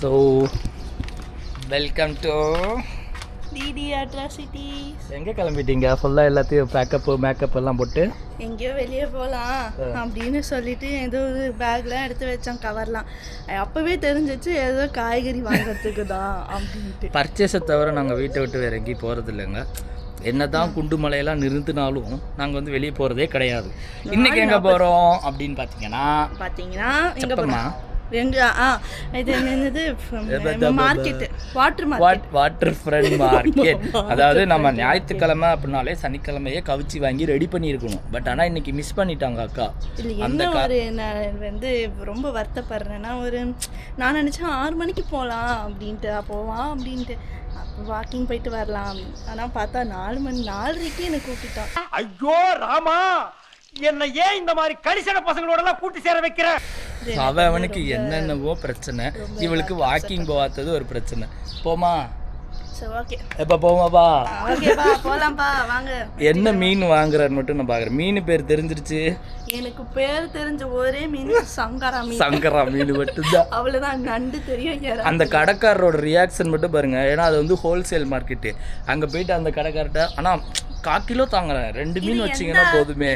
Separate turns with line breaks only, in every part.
So welcome to
DD atrocities.
எங்கே கிளம்பிட்டீங்க? ஃபுல்லாக எல்லாத்தையும் பேக்கப்பு மேக்கப் எல்லாம் போட்டு
எங்கேயோ வெளியே போகலாம் அப்படின்னு சொல்லிட்டு ஏதோ ஒரு பேக்லாம் எடுத்து வச்சோம், கவர்லாம். அப்போவே தெரிஞ்சிச்சு ஏதோ காய்கறி வாங்குறதுக்கு தான் அப்படின்ட்டு.
பர்ச்சேஸை தவிர நாங்கள் வீட்டை விட்டு வேறு எங்கேயும் போகிறது இல்லைங்க. என்னதான் குண்டு மலையெல்லாம் நிறுத்தினாலும் நாங்கள் வந்து வெளியே போகிறதே கிடையாது. இன்றைக்கி எங்கே போகிறோம் அப்படின்னு பார்த்தீங்கன்னா
எங்கே போகிறோம்? இது என்னது மார்க்கெட்டு,
வாட்டர் ஃப்ரண்ட் மார்க்கெட். அதாவது நம்ம ஞாயிற்றுக்கிழமை அப்படின்னாலே சனிக்கிழமையே கவிச்சி வாங்கி ரெடி பண்ணியிருக்கணும். பட் ஆனால் இன்னைக்கு மிஸ் பண்ணிட்டாங்க அக்கா.
என்ன ஒரு நான் வந்து ரொம்ப வருத்தப்படுறேன்னா, நான் நினச்சேன் 6 மணிக்கு போகலாம் அப்படின்ட்டு, போவான் அப்படின்ட்டு வாக்கிங் போயிட்டு வரலாம். ஆனால் பார்த்தா 4:30 என்னை கூப்பிட்டான்.
ஐயோ ராமா, என்ன ஏன் இந்த மாதிரி கடிசன பசங்களோட எல்லாம் கூட்டி சேர வைக்கிற?
அவனுக்கு என்னென்னவோ பிரச்சனை, இவளுக்கு வாக்கிங் போகாதது ஒரு பிரச்சனை. போமா எப்ப போமாப்பா?
போலாம்ப்பா வாங்க.
என்ன மீன் வாங்குறான்னு மட்டும் நான் பாக்குறேன். மீன் பேர் தெரிஞ்சிருச்சு
எனக்கு. பேர் தெரிஞ்ச ஒரே மீன் சங்கரா மீன்.
சங்கரா மீன் மட்டும்தான்.
அவ்வளவுதான். நண்டு தெரியும்.
அந்த கடைக்காரரோட ரியாக்ஷன் மட்டும் பாருங்க. ஏன்னா அது வந்து ஹோல்சேல் மார்க்கெட்டு. அங்க போயிட்டு அந்த கடைக்கார்ட்ட ஆனா 1/4 கிலோ தாங்குறேன், 2 மீன் வச்சிங்கன்னா போதுமே.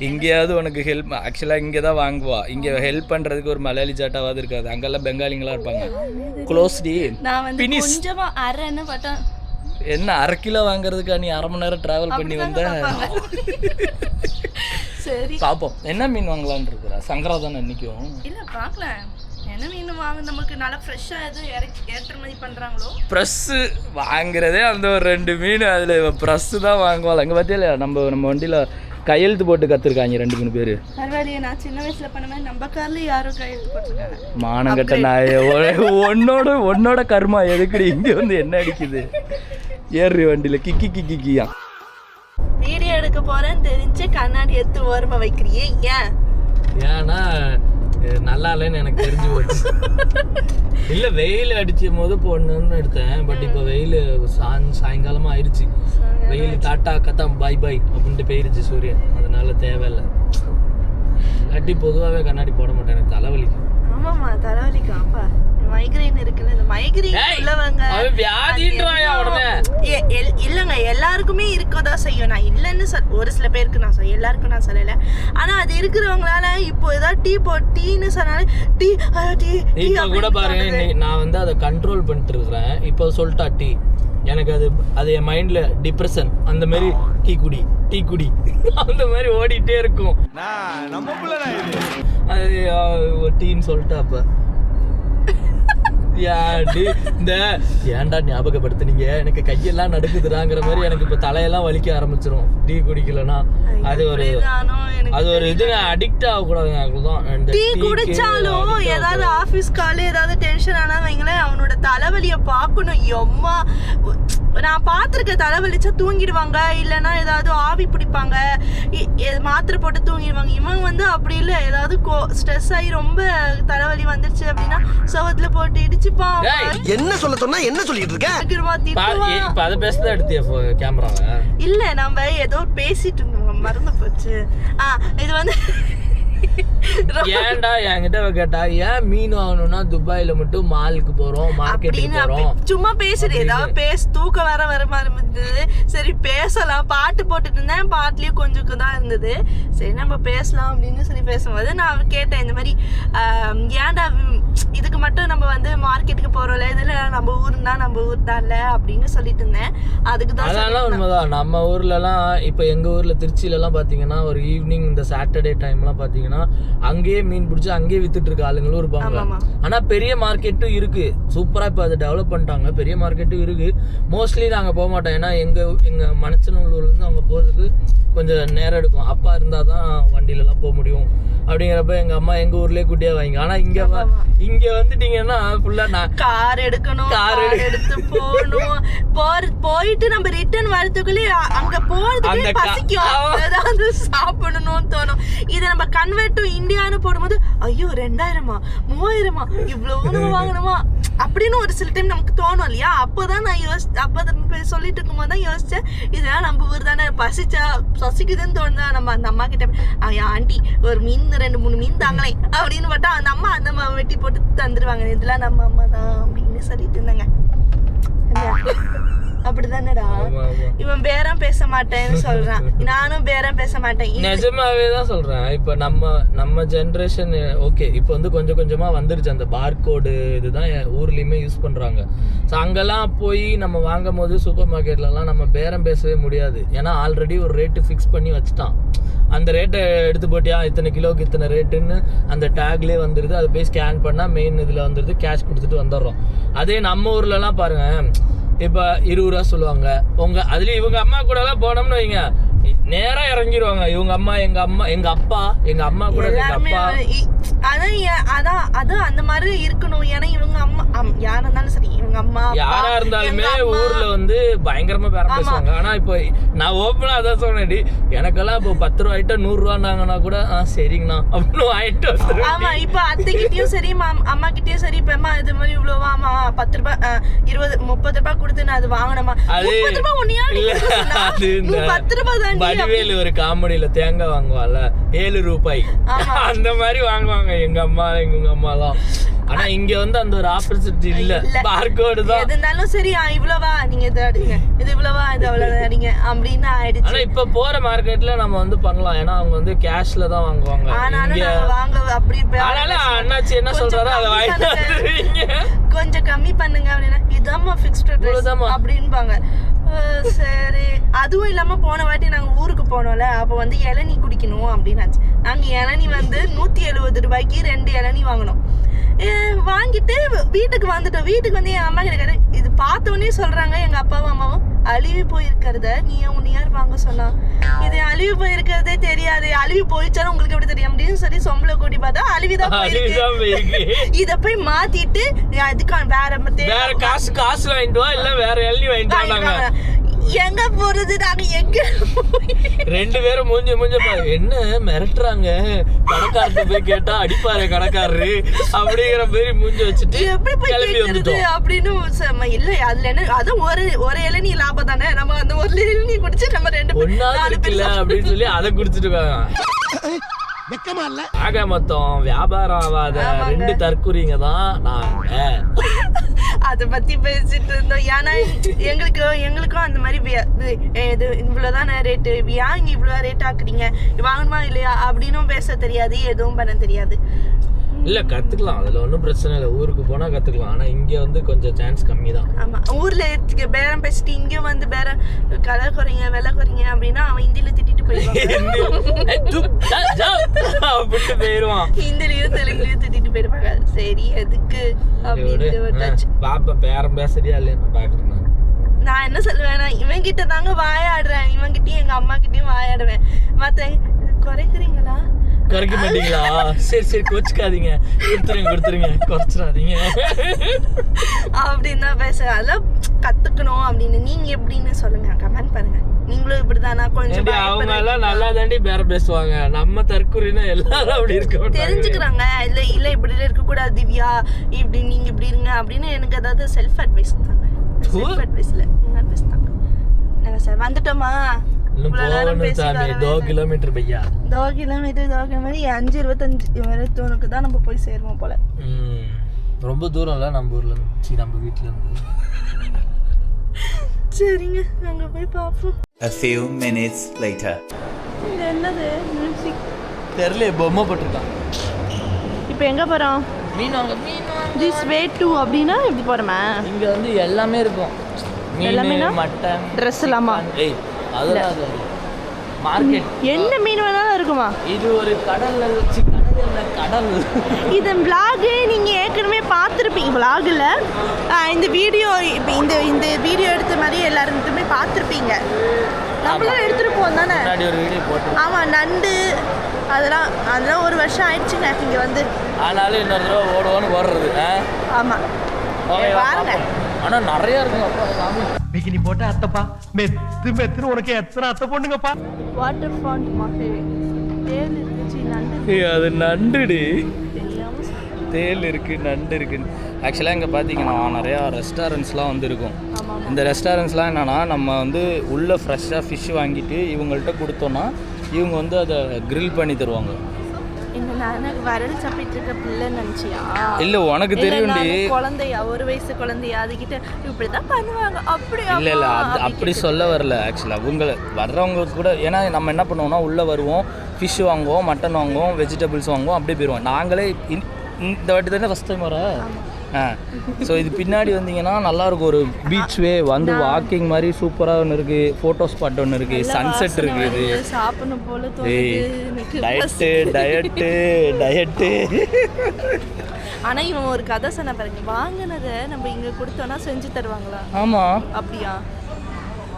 எங்கேயாவது உனக்கு ஹெல்ப், ஆக்சுவலாக இங்கே தான் வாங்குவா. இங்கே ஹெல்ப் பண்ணுறதுக்கு ஒரு மலையாளி சாட்டாவது இருக்காது. அங்கெல்லாம் பெங்காலிங்களா இருப்பாங்க. க்ளோஸ்டி என்ன 1/2 கிலோ வாங்குறதுக்கா நீ 1/2 மணி நேரம் ட்ராவல் பண்ணி வந்த?
சரி
பார்ப்போம் என்ன மீன் வாங்கலான்னு இருக்கிறா. சங்கரா தானே இன்னைக்கும்?
இல்லை பார்க்கலாம் என்ன மீன் வாங்க. நமக்கு நல்லா ஃப்ரெஷ்ஷாக எது ஏற்றுமதி பண்ணுறாங்களோ.
ப்ரெஸ்ஸு வாங்குறதே அந்த ஒரு 2 மீன். அதில் ப்ரெஸ்ஸு தான் வாங்குவாள். அங்கே பார்த்தியா நம்ம வண்டியில் கையெழுத்து போட்டு கற்றுருக்காங்க 2-3 பேர்.
பரவாயில்லையே, நான் சின்ன வயசில் பண்ண மாதிரி நம்ம காரில் யாரும் கையெழுத்து போட்டிருக்காங்க.
மானங்கட்ட நாய, உன்னோட கர்மா எதுக்குடி இங்கே வந்து என்ன அடிக்குது? ஏறி வண்டியில் கிக்கியா
வீடியோ எடுக்க போகிறேன்னு தெரிஞ்சு கண்ணாடி எடுத்து ஓரமாக வைக்கிறியே ஏன்?
ஏன்னா நல்லா இல்லைன்னு எனக்கு தெரிஞ்சு போச்சு. இல்லை வெயில் அடிச்சும் போது போடணும்னு எடுத்தேன். பட் இப்போ வெயில் சாயங்காலமாக ஆயிடுச்சு. வெயில் டாட்டா கத்தாம் பாய் பாய் அப்படின்ட்டு போயிருச்சு சூரியன். அதனால தேவையில்லை. இல்லாட்டி பொதுவாகவே கண்ணாடி போட மாட்டேன், எனக்கு தலைவலிக்கும்.
ஆமாம்மா தலைவலிக்கும். அப்பா மைக்ரைன் இருக்குல்ல, இந்த மைக்ரைன் உள்ளவங்க
வியாதின்றாயா உடனே?
இல்லைங்க, எல்லாருக்குமே இருக்கதான் செய்யும். நான் இல்லைன்னு ஒரு சில பேருக்கு நான் எல்லாருக்கும் நான் சொல்லலை. ஆனா அது இருக்கிறவங்களால இப்போ ஏதாவது டீன்னு சொன்னாலே டீ
கூட பாருங்க. நான் வந்து அதை கண்ட்ரோல் பண்ணிட்டு இருக்கிறேன். இப்போ சொல்லிட்டா டீ, எனக்கு அது என் மைண்ட்ல டிப்ரெஷன். அந்த மாதிரி டீ குடி அந்த மாதிரி ஓடிட்டே இருக்கும். அது டீன்னு சொல்லிட்டா அப்ப இந்த ஏன்டா ஞாபகப்படுத்துனீங்க, எனக்கு கையெல்லாம் நடுக்குதுறாங்கிற மாதிரி எனக்கு இப்ப தலையெல்லாம் வலிக்க ஆரம்பிச்சிரும் டீ குடிக்கலன்னா. அது ஒரு இதுங்க, அடிக்ட் ஆகக்கூடாதுதான்.
டீ குடிச்சாலும் ஏதாவது ஆபீஸ் கால ஏதாவது டென்ஷன் ஆனா வைங்களேன், அவனோட தலைவலிய பாக்கணும். எம்மா நான் பார்த்துருக்க, தலைவலிச்சா தூங்கிடுவாங்க, இல்லைன்னா ஏதாவது ஆவி பிடிப்பாங்க, மாத்திரை போட்டு தூங்கிடுவாங்க. இவங்க வந்து அப்படி இல்லை, ஏதாவது ஸ்ட்ரெஸ் ஆகி ரொம்ப தலைவலி வந்துருச்சு அப்படின்னா சவத்துல போட்டு இடிச்சுப்பான்.
என்ன சொல்ல சொன்னா என்ன சொல்லிட்டு இருக்க?
அதை பேசதான் எடுத்தியா கேமராவை?
இல்ல நம்ம ஏதோ பேசிட்டு இருந்தோம், மறந்து போச்சு. இது வந்து
ஏன்டா என்கிட்ட கேட்டா, ஏன் மீன் வாங்கணும்னா துபாயில மட்டும் மாலுக்கு போறோம், மார்க்கெட்டுக்கு போறோம்,
சும்மா பேசுற ஏதாவது தூக்கம் வர மாதிரி இருந்தது. சரி பேசலாம், பாட்டு போட்டுட்டு இருந்தேன், பாட்டுலயும் கொஞ்சம் தான் இருந்தது. சரி நம்ம பேசலாம் அப்படின்னு சொல்லி பேசும்போது நான் கேட்டேன் இந்த மாதிரி, ஏன்டா இதுக்கு மட்டும் நம்ம வந்து மார்க்கெட்டுக்கு போறோம்ல, இதுல நம்ம ஊர் தான் இல்ல அப்படின்னு சொல்லிட்டு இருந்தேன். அதுக்கு தான்
அதெல்லாம் உண்மைதான். நம்ம ஊர்ல எல்லாம் இப்ப எங்க ஊர்ல திருச்சியில எல்லாம் பாத்தீங்கன்னா ஒரு ஈவினிங் இந்த சாட்டர்டே டைம் எல்லாம் பாத்தீங்கன்னா அங்கேயே மீன் பிடிச்சி அங்கேயே வித்துட்டு இருக்க ஆளுங்களும் இருப்பாங்க. ஆனா பெரிய மார்க்கெட்டும் இருக்கு, சூப்பரா இப்ப அதை டெவலப் பண்ணிட்டாங்க. பெரிய மார்க்கெட்டும் இருக்கு. மோஸ்ட்லி நாங்க போக மாட்டோம், ஏன்னா எங்க மணச்சநல்லூர்ல இருந்து அவங்க போறதுக்கு கொஞ்சம் நேரம் எடுக்கும். அப்பா இருந்தாதான் வண்டியில எல்லாம் போக முடியும். அப்படிங்கிறப்ப எங்க அம்மா எங்க ஊர்லயே குட்டியா வாங்க. ஆனா இங்க வந்துட்டீங்கன்னா ஃபுல்லா நான்
கார் எடுக்கணும், கார் எடுத்து போயிட்டு நம்ம ரிட்டர்ன் வரதுக்குள்ளே அங்க போறதுக்கு பசிக்கும், ஏதாவது சாப்பிடணும்னு தோணும். இதை நம்ம கன்வெர்ட் டு இந்தியான்னு போடும்போது ஐயோ 2000-ஆ 3000-ஆ இவ்வளவு நம்ம வாங்கணுமா அப்படின்னு ஒரு சில டைம் நமக்கு தோணும் இல்லையா. அப்பதான் நான் அப்ப சொல்லிட்டு இருக்கும்போது தான் யோசிச்சேன், இதெல்லாம் நம்ம ஊர் தானே, பசிக்குதுன்னு தோணுதா நம்ம அந்த அம்மா கிட்ட ஆண்டி ஒரு மீன் 2-3 மீன் தாங்களே அப்படின்னு பார்த்தா அந்த அம்மா வெட்டி போட்டு தந்துருவாங்க. இதெல்லாம் நம்ம அம்மா தான் அப்படின்னு சொல்லிட்டு இருந்தாங்க. அப்படிதானடா இவன் பேரம் பேச மாட்டேன்னு சொல்றான், நானும் பேரம் பேச மாட்டேன்.
நிஜமாவே தான் சொல்றேன். இப்ப நம்ம ஜெனரேஷன் ஓகே, இப்ப வந்து கொஞ்சம் கொஞ்சமா வந்துருச்சு அந்த பார்கோடு, இதுதான் ஊர்லயுமே யூஸ் பண்றாங்க. ஸோ அங்கெல்லாம் போய் நம்ம வாங்கும் போது சூப்பர் மார்க்கெட்லலாம் நம்ம பேரம் பேசவே முடியாது. ஏன்னா ஆல்ரெடி ஒரு ரேட்டு ஃபிக்ஸ் பண்ணி வச்சுட்டான். அந்த ரேட்டை எடுத்து போட்டியா இத்தனை கிலோக்கு இத்தனை ரேட்டுன்னு அந்த டேக்லேயே வந்துடுது. அதை போய் ஸ்கேன் பண்ணால் மெயின் இதில் வந்துடுது, கேஷ் கொடுத்துட்டு வந்துடுறோம். அதே நம்ம ஊர்லலாம் பாருங்க, இப்போ 20 ரூபா சொல்லுவாங்க. அதுலேயும் இவங்க அம்மா கூட எல்லாம் போனோம்னு வைங்க, நேரா இறங்கிடுவாங்க. இவங்க அம்மா எங்க அப்பா கூட எங்க அப்பா.
அதான் அந்த மாதிரி இருக்கணும். ஏன்னா இவங்க அம்மா யாரா இருந்தாலும் சரி, இவங்க அம்மா
யாரா இருந்தாலுமே ஊர்ல வந்து பயங்கரமா பேரம் பேசுவாங்க. ஆனா இப்போ நான் ஓப்பனா அதான் சொன்னேன், எனக்கெல்லாம் இப்போ 10 ரூபா ஆயிட்டா 100 ரூபான்னாங்கன்னா கூட சரிங்கண்ணா அப்படின்னு ஆயிட்டு வந்துடும்.
ஆமா, இப்ப அத்தை கிட்டயும் சரி அம்மா கிட்டயும் சரி, இப்ப அம்மா இது மாதிரி இவ்வளவாமா 10 ரூபாய் 20-30 ரூபாய் கொடுத்து நான் அது வாங்கணுமா, 30 ரூபாய் ஒன்னியா 10 ரூபாய் தான்.
வடிவேலு ஒரு காமெடியில தேங்காய் வாங்குவால 7 ரூபாய், அந்த மாதிரி வாங்குவாங்க எங்க அம்மா எங்க அம்மாலாம். ஆனா இங்க வந்து அந்த ஒரு ஆப்பர்ச்சுனிட்டி இல்ல, பார்கோடு தான்.
எது இருந்தாலும் சரி இவ்வளவா நீங்க இதை அடிங்க, இது இவ்வளவா இது அவ்வளவு அடிங்க அப்படின்னு ஆயிடுச்சு.
ஆனா இப்ப போற மார்க்கெட்ல நம்ம வந்து பண்ணலாம், ஏன்னா அவங்க வந்து கேஷ்ல தான் வாங்குவாங்க. அதனால அண்ணாச்சி என்ன சொல்றாரோ அதை வாங்கிட்டு
கொஞ்சம் கம்மி பண்ணுங்க அப்படின்னா இதாம்மா ஃபிக்ஸ்ட் ரேட் அப்படின்பாங்க. சரி, அதுவும் இல்லாம போன வாட்டி நாங்க ஊருக்கு போனோம்ல, அப்ப வந்து இளநீ குடிக்கணும் அப்படின்னாச்சு. நாங்க இளநீ வந்து 170 ரூபாய்க்கு 2 இளநீ வாங்கினோம். வாங்கிட்டு வீட்டுக்கு வந்துட்டோம். வீட்டுக்கு வந்து என் அம்மா கிட்ட இது பார்த்தோன்னே சொல்றாங்க எங்க அப்பாவும் அம்மாவும், அழுவி போயிருக்கிறத நீ உன்னை யார் வாங்க சொன்னா, இது அழுவி போயிருக்கிறதே தெரியாது, அழுவி போயிச்சாலும் உங்களுக்கு எப்படி தெரியும் அப்படின்னு சொல்லி சொம்பளை கூட்டி பார்த்தா அழுவிதான் போயிருக்கு. இத போய் மாத்திட்டு அதுக்கான வேற
காசு வாங்கிட்டு வா, இல்ல வேற எள்ளி வாங்கிட்டு
எங்க போறது, நாங்க எங்க
2 பேரும் மூஞ்ச பாரு என்ன மிரட்டுறாங்க, கடைக்காரர்கிட்ட போய் கேட்டா அடிப்பாரு கடைக்காரரு அப்படிங்கிற மாதிரி மூஞ்சி வச்சுட்டு
எப்படி போய் கேட்கறது அப்படின்னு. இல்ல அதுல என்ன, அதுவும் ஒரு இளநீ லாபம் தானே, நம்ம அந்த ஒரு இளநீ குடிச்சு நம்ம 2
இருக்குல்ல அப்படின்னு சொல்லி அதை குடிச்சிட்டு ஆக மொத்தம் வியாபாரம் ஆகாத 2 தற்குறிங்க தான் நாங்க.
அத பத்தி பேசிட்டு இருந்தோம். ஏன்னா எங்களுக்கும் அந்த மாதிரி இது இவ்வளவுதான் ரேட்டு, ஏன் இங்க இவ்வளவு ரேட் ஆக்குறீங்க, வாங்கணுமா இல்லையா அப்படின்னும் பேச தெரியாது, எதுவும் பண்ண தெரியாது.
இல்ல கத்துக்கலாம், அதுல ஒன்றும் பிரச்சனை இல்லை, ஊருக்கு போனா கத்துக்கலாம். ஆனா இங்க வந்து கொஞ்சம் சான்ஸ் கம்மி தான்.
ஆமா, ஊர்ல பேரம் பேசிட்டு இங்க வந்து பேரம் கலர் குறைங்க வெலை குறைங்க அப்படின்னா அவன் ஹிந்தில திட்டிட்டு
போயிருவான்,
ஹிந்திலயும் தெலுங்குலயும் திட்டிட்டு போயிருவாங்க. சரி எதுக்கு அப்படின்னு
பாப்பா பேரம் பேசுறியா இல்லையா பாக்குறேன்.
நான் என்ன சொல்லுவேன், இவன் கிட்ட தாங்க வாயாடுறேன், இவன் கிட்டயும் எங்க அம்மா கிட்டயும் வாயாடுவேன். மத்த குறைக்கிறீங்களா,
குறைக்க மாட்டீங்களா, சரி கோச்சுக்காதீங்க, கொடுத்துருங்க குறைச்சிடாதீங்க
அப்படின்னு தான் பேசுறேன். அதெல்லாம் கத்துக்கணும் அப்படின்னு. நீங்க எப்படின்னு சொல்லுங்க, கமெண்ட் பண்ணுங்க. நீங்களும் இப்படிதானா? கொஞ்சம்
அவங்க எல்லாம் நல்லா தாண்டி பேர பேசுவாங்க, நம்ம தற்குறினா எல்லாரும் அப்படி இருக்க
தெரிஞ்சுக்கிறாங்க. இல்ல இப்படி இருக்க கூடாது திவ்யா, இப்படி நீங்க இப்படி இருங்க அப்படின்னு எனக்கு ஏதாவது செல்ஃப் அட்வைஸ் தாங்க. செல்ஃப் அட்வைஸ்ல நீங்க அட்வைஸ் தாங்க. நாங்க சார் வந்துட்டோமா,
2 கிலோமீட்டர் பையா,
2 கிலோமீட்டர் 5:25 வரை தோணுக்கு தான் நம்ம போய் சேருவோம் போல.
ரொம்ப தூரம் இல்ல நம்ம ஊர்ல இருந்து, நம்ம வீட்ல இருந்து.
சரிங்க, நாங்க போய் பாப்போம்.
A few minutes later.
இது என்னது மியூசிக்
தெரியல, பொம்மை போட்டுருக்கான்.
இப்போ எங்க போறோம்?
மீன் வாங்க.
திஸ் வே டு அப்படினா இப்படி போறோமா?
இங்க வந்து எல்லாமே இருக்கும், மீன் மட்டன்
Dress எல்லாமா?
அதெல்லாம் அது மார்க்கெட்,
என்ன மீன் வேணாலும் இருக்குமா?
இது ஒரு கடல்.
இது vlog நீங்க ஏற்கனவே பார்த்துருப்பீங்க. vlogல இந்த வீடியோ இப்போ இந்த வீடியோ எடுத்த மாதிரி எல்லாருமே பார்த்துருப்பீங்க. நம்மளும் எடுத்துருப்போம் தானே,
முன்னாடி ஒரு வீடியோ போட்டு.
ஆமா, நண்டு அதெல்லாம் 1 வருஷம் ஆயிடுச்சுங்க இங்க வந்து. ஆனாலும்
இன்னொரு தடவை ஓடுறது.
ஆமா பாருங்க,
ஆனா நிறைய இருக்கும். அப்பா சாமி,
பிகினி போட்ட அத்தப்பா, மெத்துன்னு உனக்கு எத்தனை அத்தை பொண்ணுங்கப்பா.
வாட்டர் ஃபாண்ட் மஹே தேல்
அது நண்டுடி, தேல் இருக்குது, நண்டு இருக்குது. ஆக்சுவலாக இங்கே பார்த்தீங்கன்னா நிறையா ரெஸ்டாரண்ட்ஸ்லாம் வந்து இருக்கும். இந்த ரெஸ்டாரண்ட்ஸ்லாம் என்னென்னா நம்ம வந்து உள்ளே ஃப்ரெஷ்ஷாக ஃபிஷ் வாங்கிட்டு இவங்கள்ட்ட கொடுத்தோன்னா இவங்க வந்து அதை கிரில் பண்ணி தருவாங்க. இல்லை உனக்கு தெரியும்டி,
குழந்தையா 1 வயசு குழந்தையா அதுக்கிட்ட இப்படிதான் பண்ணுவாங்க. அப்படி
இல்லை இல்லை அது அப்படி சொல்ல வரல. ஆக்சுவலாக அவங்க வர்றவங்களுக்கு கூட, ஏன்னா நம்ம என்ன பண்ணுவோம்னா உள்ளே வருவோம், ஃபிஷ் வாங்குவோம், மட்டன் வாங்குவோம், வெஜிடபிள்ஸ் வாங்குவோம், அப்படியே போயிடுவோம். நாங்களே இந்த வாட்டி தானே ஃபஸ்ட் டைம் வர. ஸோ இது பின்னாடி வந்தீங்கன்னா நல்லாயிருக்கும். ஒரு பீச் வே வந்து வாக்கிங் மாதிரி சூப்பராக ஒன்று இருக்குது, ஃபோட்டோ ஸ்பாட் ஒன்று இருக்குது, சன்செட் இருக்குது.
சாப்பிடணும் போல
டயட்டு.
ஆனால் இவன் ஒரு கதை சொன்ன பாருங்க, வாங்கினதை நம்ம இங்கே கொடுத்தோன்னா செஞ்சு தருவாங்களா?
ஆமாம்.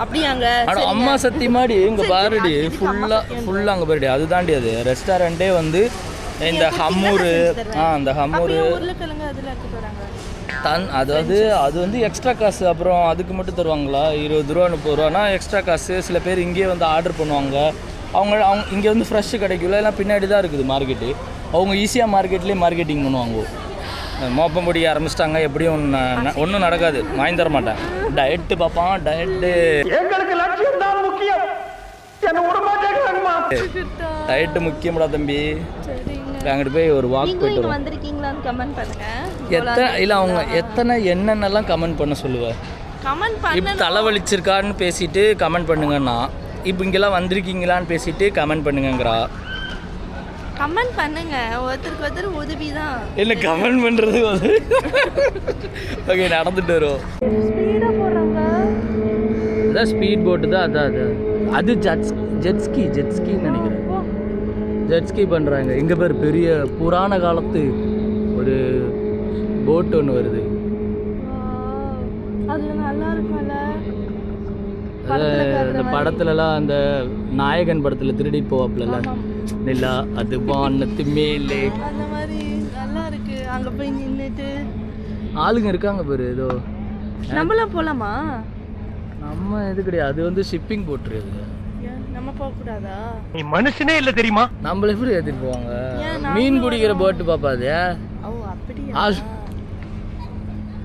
அப்படியாங்க?
அம்மா சத்தி மாடி இங்கே பாருடி, ஃபுல்லாக அங்கே பாருடி, அதுதாண்டி அது ரெஸ்டாரண்ட்டே வந்து இந்த ஹம்மூரு. அந்த ஹம்மூரு அதாவது அது வந்து எக்ஸ்ட்ரா காசு. அப்புறம் அதுக்கு மட்டும் தருவாங்களா 20 ரூபா 30 ரூபானா எக்ஸ்ட்ரா காசு. சில பேர் இங்கேயே வந்து ஆர்டர் பண்ணுவாங்க. அவங்க இங்கே வந்து ஃப்ரெஷ்ஷு கிடைக்கல, எல்லாம் பின்னாடி தான் இருக்குது மார்க்கெட்டு. அவங்க ஈஸியாக மார்க்கெட்லேயே மார்க்கெட்டிங் பண்ணுவாங்க. மோப்பம் பிடிக்க ஆரம்பிச்சிட்டாங்க, எப்படியும் ஒன்றும் நடக்காது, வாங்கி தர மாட்டேன். டயட்டு பார்ப்பான், டயட்டு
எங்களுக்கு லட்சியம் தான் முக்கியம், என்ன உடம்பாட்டேங்கம்மா.
டயட்டு முக்கியம்டா தம்பி. அங்கிட்டு போய் ஒரு வாக் போயிட்டு
வந்திருக்கீங்களான்னு கமெண்ட் பண்ணுங்க.
அவங்க எத்தனை என்னென்னலாம் கமெண்ட் பண்ண சொல்லுவேன். இப்போ தலைவலிச்சிருக்கான்னு பேசிட்டு கமெண்ட் பண்ணுங்கன்னா, இப்போ இங்கெல்லாம் வந்திருக்கீங்களான்னு பேசிட்டு கமெண்ட் பண்ணுங்கங்கிறா.
கமெண்ட் பண்ணுங்க, ஒருத்தருக்கு ஒருத்தர் உதவி தான்.
என்ன கமெண்ட் பண்ணுறது? ஓகே, நடந்துட்டு வரும்.
ஸ்பீடாக போகிறாங்க.
அதான் ஸ்பீட் போட்டு தான். அது ஜெட்ஸ்கின்னு நினைக்கிறேன். ஜெட்ஸ்கி பண்ணுறாங்க. இங்கே பேர் பெரிய புராண காலத்து ஒரு போட் ஒன்று வருது. இந்த படத்துலலாம் அந்த நாயகன் படத்தில் திருடிட்டு போவாப்புல நிலா, அது வானத்து மேலே,
அந்த மாதிரி நல்லா இருக்கு. அங்கே போய் நின்றுட்டு
ஆளுங்க இருக்காங்க பேர். ஏதோ
நம்மளாம் போகலாமா?
நம்ம இது கிடையாது, அது வந்து ஷிப்பிங் போட்டுருது.
நம்ம போகக்கூடாதா?
நீ மனுஷனே இல்லை தெரியுமா?
நம்மள எப்படி ஏற்றிட்டு போவாங்க? மீன் பிடிக்கிற போட்டு பாப்பாது.
ஓ அப்படியா?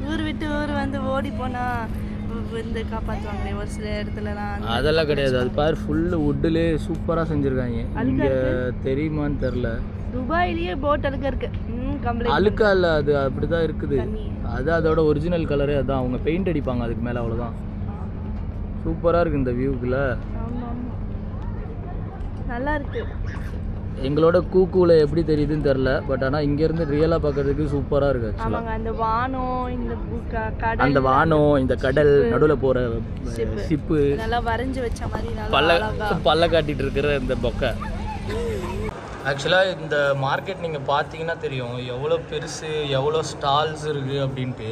ஊர் விட்டு ஊர் வந்து ஓடி போனா வந்து காப்பாற்றுவாங்களே ஒரு சில இடத்துலலாம்.
அதெல்லாம் கிடையாது. அது பாரு ஃபுல்லு வுட்டுலே சூப்பராக செஞ்சுருக்காங்க. இங்கே தெரியுமான்னு தெரில.
துபாயிலேயே போட் அழுக்க இருக்கு.
அழுக்கா இல்லை, அது அப்படி தான் இருக்குது. அது அதோட ஒரிஜினல் கலரே அதான். அவங்க பெயிண்ட் அடிப்பாங்க அதுக்கு மேலே, அவ்வளோதான். சூப்பராக இருக்குது இந்த வியூக்குள்ள.
நல்லா இருக்கு.
எங்களோட கூக்கூல எப்படி தெரியுதுன்னு தெரில, பட் ஆனால் இங்கேருந்து ரியலாக பார்க்கறதுக்கு சூப்பராக இருக்குது. ஆக்சுவலாக
அந்த வானம், இந்த கடல்,
அந்த வானம், இந்த கடல், நடுவில் போகிற ஷிப்பு,
நல்லா வரைஞ்சி வச்ச மாதிரி
பல்ல காட்டிகிட்டு இருக்கிற இந்த பொக்கை. ஆக்சுவலாக இந்த மார்க்கெட் நீங்கள் பார்த்தீங்கன்னா தெரியும் எவ்வளோ பெருசு, எவ்வளோ ஸ்டால்ஸ் இருக்குது அப்படின்ட்டு.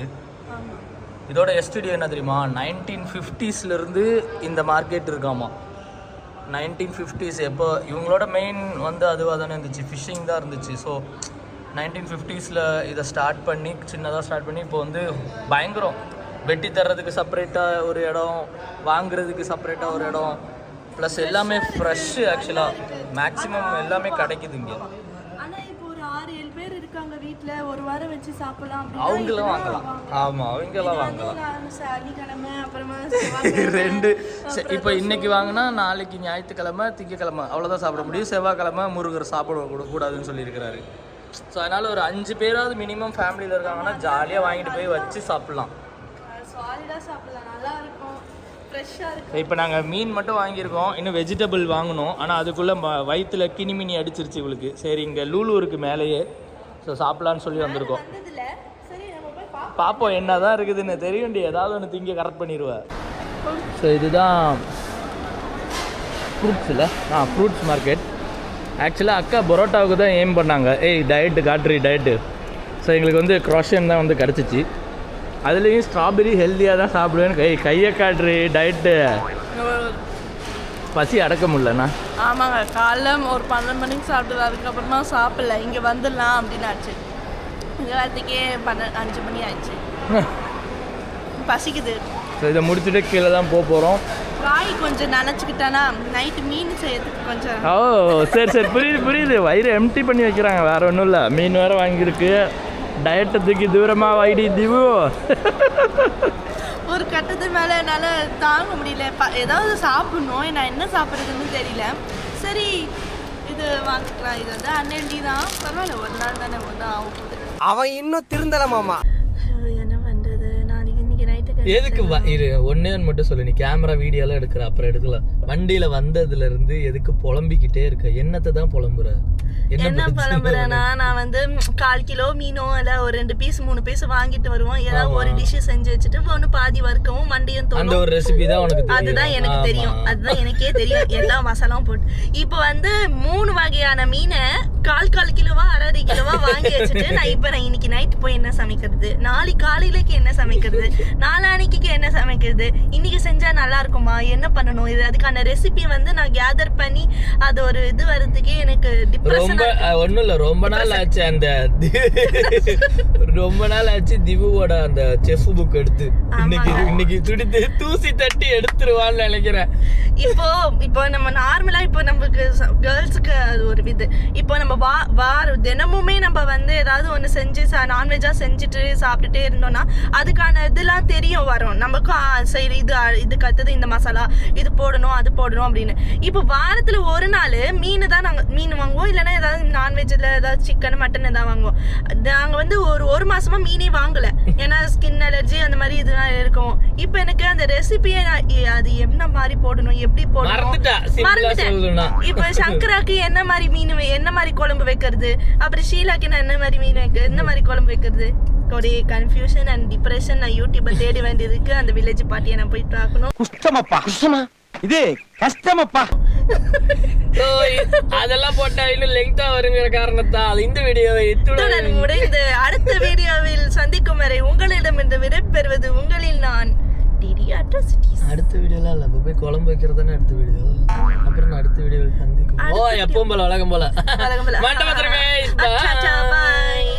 இதோட எஸ்டிடி என்ன தெரியுமா? 1950ஸ்லேருந்து இந்த மார்க்கெட் இருக்காமா. 1950s. எப்போ இவங்களோட மெயின் வந்து அதுவாக தானே இருந்துச்சு, ஃபிஷ்ஷிங் தான் இருந்துச்சு. ஸோ 1950ஸ்ல இதை ஸ்டார்ட் பண்ணி, சின்னதாக ஸ்டார்ட் பண்ணி இப்போ வந்து பயங்கரம். வெட்டி தர்றதுக்கு செப்பரேட்டாக ஒரு இடம், வாங்குறதுக்கு செப்பரேட்டாக ஒரு இடம், ப்ளஸ் எல்லாமே ஃப்ரெஷ்ஷு. ஆக்சுவலாக மேக்ஸிமம் எல்லாமே கிடைக்குது இங்கே.
வீட்டில் ஒரு வாரம் வச்சு சாப்பிடலாம்.
அவங்களும் வாங்கலாம். ஆமாம், அவங்கெல்லாம் வாங்கலாம்.
சனிக்கிழமை அப்புறமா
2 இப்போ இன்னைக்கு வாங்கினா நாளைக்கு ஞாயிற்றுக்கிழமை, திங்கக்கிழமை அவ்வளோதான் சாப்பிட முடியும். செவ்வாய்க்கிழமை முருகர் சாப்பிட கூடாதுன்னு சொல்லியிருக்கிறாரு. ஸோ அதனால் ஒரு 5 பேராவது மினிமம் ஃபேமிலியில் இருக்காங்கன்னா ஜாலியாக வாங்கிட்டு போய் வச்சு சாப்பிட்லாம்.
சாலிடாக சாப்பிடலாம், நல்லா இருக்கும், ஃப்ரெஷ்ஷாக இருக்கும்.
இப்போ நாங்கள் மீன் மட்டும் வாங்கியிருக்கோம், இன்னும் வெஜிடபிள் வாங்கணும். ஆனால் அதுக்குள்ளே வயிற்றுல கிணிமினி அடிச்சிருச்சு இவளுக்கு. சரி, இங்கே லூலூருக்கு மேலேயே ஸோ சாப்பிட்லான்னு சொல்லி வந்திருக்கோம். பார்ப்போம் என்ன தான் இருக்குதுன்னு. தெரியும்டி, ஏதாவது ஒன்று திங்க கரெக்ட் பண்ணிடுவேன். ஸோ இதுதான் ஃப்ரூட்ஸ் இல்லை, ஃப்ரூட்ஸ் மார்க்கெட். ஆக்சுவலாக அக்கா பரோட்டாவுக்கு தான் எய்ம் பண்ணாங்க. Diet காட்ரி diet. ஸோ எங்களுக்கு வந்து க்ரோஷன் தான் வந்து கிடச்சிச்சு. அதுலேயும் ஸ்ட்ராபெரி ஹெல்த்தியாக தான் சாப்பிடுவேன்னு கையை காட்ரி டயட்டு. பசி அடக்க முடியலண்ணா.
ஆமாங்க, காலைல ஒரு 12 மணிக்கு சாப்பிட்டு அதுக்கப்புறமா சாப்பிடல. இங்கே வந்துடலாம் அப்படின்னு ஆச்சு. இங்கே வரத்துக்கே 5 மணி ஆயிடுச்சு. பசிக்குது.
ஸோ இதை முடிச்சுட்டு கீழே தான் போகிறோம்.
காய் கொஞ்சம் நினச்சிக்கிட்டானா நைட்டு மீன் செய்யறதுக்கு கொஞ்சம்.
ஓ சரி புரியுது வயிறு எம்டி பண்ணி வைக்கிறாங்க, வேற ஒன்றும் இல்லை. மீன் வேற வாங்கியிருக்கு. டயட்டை தூக்கி தூரமாக வைடி திவு.
ஒரு கட்டத்து மேலே என்னால் தாங்க முடியல. ஏதாவது சாப்பிடணும், நான் என்ன சாப்பிட்றதுன்னு தெரியல. சரி இது வாங்கிக்கலாம். இது வந்து அன்ஹெல்தி தான், பரவாயில்ல, ஒரு நாள் தானே ஒன்றும் ஆகும் போகுது.
அவன் இன்னும் திருந்தல மாமா.
என்ன பண்ணுறது, நாளைக்கு இன்னைக்கு நைட்டுக்கு
எதுக்கு இரு ஒன்னே மட்டும் சொல்லு. நீ கேமரா வீடியோலாம் எடுக்கிற, அப்புறம் எடுக்கலாம். வண்டியில வந்ததுல இருந்து எதுக்கு புலம்பிக்கிட்டே இருக்க? என்னத்தை தான் புலம்புற?
என்ன புலம்புறேன்னா, நான் வந்து 1/4 கிலோ மீனோ இல்ல ஒரு 2 பீஸ் 3 பீஸ் வாங்கிட்டு வருவோம். ஏதாவது ஒரு டிஷ் செஞ்சு வச்சுட்டு ஒன்று பாதி வறுக்கவும் மண்டியும் தோணும்.
அந்த ஒரு ரெசிபி தான் உனக்கு தெரியும்.
அதுதான் எனக்கு தெரியும், அதுதான் எனக்கே தெரியும். எல்லா மசாலாவும் போட்டு இப்போ வந்து 3 வகையான மீனை 1/4 கிலோவா 1/2 கிலோவா வாங்கி வச்சுட்டு நான் இன்னைக்கு நைட் போய் என்ன சமைக்கிறது, நாளைக்கு காலையிலக்கு என்ன சமைக்கிறது, நாளானிக்கு என்ன சமைக்கிறது, இன்னைக்கு செஞ்சா நல்லா இருக்குமா, என்ன பண்ணணும், இது அதுக்கான ரெசிபி வந்து நான் கேதர் பண்ணி அது ஒரு இது வர்றதுக்கே எனக்கு டிப்ரெஷன்.
ஒண்ணும் இல்ல, ரொம்ப நாள் ஆச்சு அந்த ரொம்ப நாள் ஆச்சு திவுவோட அந்த செஃப் புக் எடுத்து இன்னைக்கு துடித்து தூசி தட்டி எடுத்துருவான்னு நினைக்கிறேன்.
இப்போ நம்ம நார்மலா இப்போ நமக்கு கேர்ள்ஸுக்கு அது ஒரு இது. இப்போ நம்ம தினமுமே நம்ம வந்து ஏதாவது ஒன்று செஞ்சு நான்வெஜ்ஜா செஞ்சுட்டு சாப்பிட்டுட்டே இருந்தோம்னா அதுக்கான இதெல்லாம் தெரிய வரும் நமக்கும். சரி இதுக்கு அடுத்தது இந்த மசாலா இது போடணும் அது போடணும் அப்படின்னு. இப்போ வாரத்துல ஒரு நாள் மீன் தான் நாங்கள் மீன் வாங்குவோம், இல்லைன்னா ஏதாவது நான்வெஜ்ல ஏதாவது சிக்கன் மட்டன் ஏதாவது வாங்குவோம். நாங்கள் வந்து ஒரு மாசமா மீனே வாங்கல, ஏன்னா ஸ்கின் அலர்ஜி அந்த மாதிரி இதெல்லாம் இருக்கும். இப்போ எனக்கு அந்த ரெசிபியை அது என்ன மாதிரி போடணும், எப்படி போடணும் மறந்துட்டேன். இப்போ சங்கராக்கு என்ன மாதிரி மீன், என்ன மாதிரி குழம்பு வைக்கிறது, அப்புறம் ஷீலாக்கு நான் என்ன மாதிரி மீன் என்ன மாதிரி குழம்பு வைக்கிறது, ஒரே கன்ஃபியூஷன் அண்ட் டிப்ரெஷன். நான் யூடியூப்பை தேடி வேண்டியதுக்கு அந்த வில்லேஜ் பார்ட்டியை நான் போய் பார்க்கணும்.
குஷ்டமா இது கஷ்டமப்பா.
அதெல்லாம் போட்டா இன்னும் லெங்தா வருங்கிற காரணத்தால் இந்த வீடியோவை
இத்துடன் முடிந்து அடுத்த வீடியோவில் சந்திக்கும் வரை உங்களிடமிருந்து விடைபெறுவது உங்களில் நான் டிடி அட்ராசிட்டிஸ்.
அடுத்த வீடியோல இல்ல, போய் குழம்பு வைக்கிறது தானே அடுத்த வீடியோ. அப்புறம் நான் அடுத்த வீடியோவில் சந்திக்கும். எப்பவும் போல வழக்கம் போல.
பாய்.